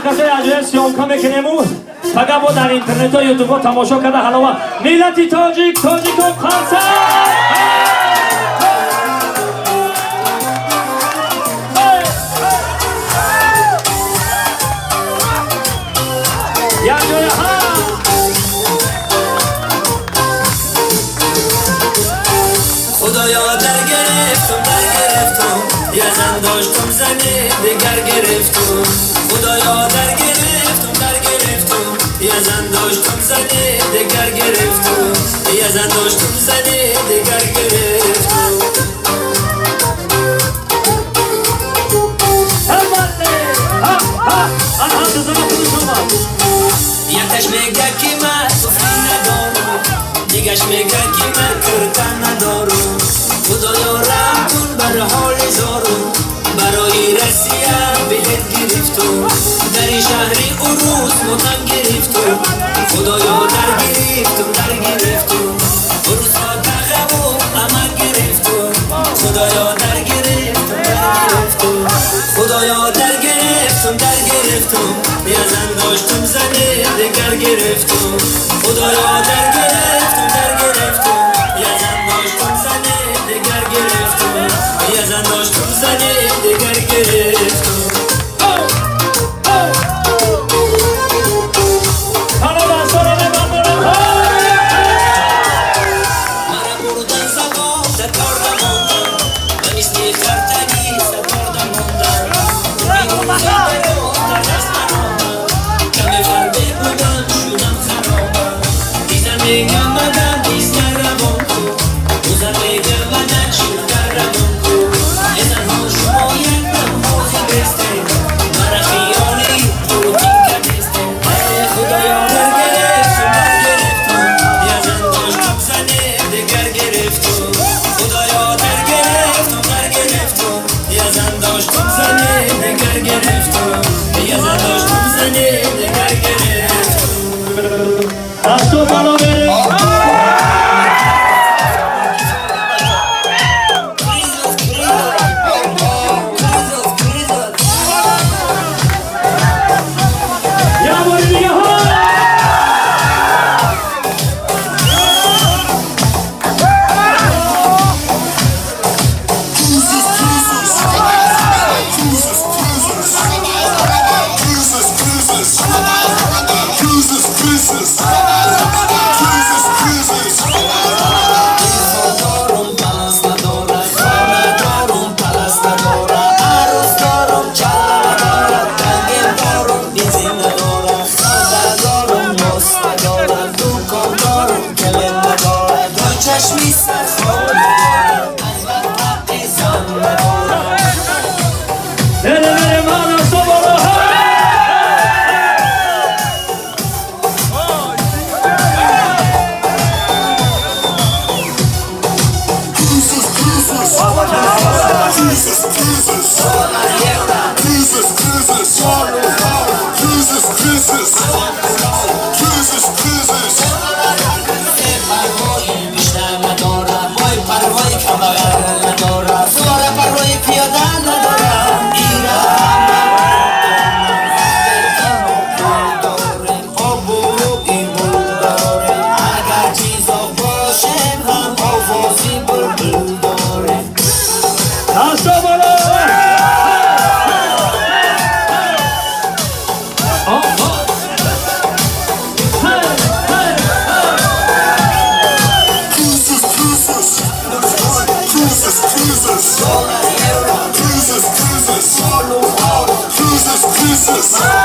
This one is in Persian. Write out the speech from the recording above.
مقطع عجیب سیامکا میکنیم فقط با در اینترنت ها یوتیوب ها تماشا کرده حالا ملت تاجیک تاجیکم خالصه خدایا در گرفتم یه زن داشتم زنی دگر گرفتم خدایا در گرفتم یه زن داشتم زنی دگر گرفتم یه زن داشتم زنی دگر گرفتم یکش میگه که من سفری ندارم دیگش میگه که من کرکن ندارم خدایا رحم کن بر حال زارم برای رسیم بهت گرفتم در این شهری عروس مهم گرفتم خدایا در گرفتم عروس ها تخبو عمل گرفتم خدایا در گرفتم خدایا در گرفتم یه زن داشتم زنی دگر گرفتم خدایا در گرفتم یه زن داشتم زنی دگر گرفتم یه زن داشتم زنی دگر گرفتم مرا بردن زبان در کار نماندن من اسمی خرطنی سپار نماندن بیرون خرطنی در دست نماندن کمی فرمی بودن شدم خرابم دیزن میگم مدن دیزگر روان کن بزن میگم مدن شیرگر روان کن ازن ها شما یک نمازی بسته مرا خیالی روتین کردسته خدایا در گرفتم یه زن داشتم زنی دگر گرفتم خدایا در گرفتم یه زن داشتم زنی دگر گرفتم یه زن داشتم زنی دگر گرفتم دستو بالا بریم یا باری دیگه ها چشمی سرخواه ندارم از وقت ایزان ندارم بره مانا سو برو Cruises.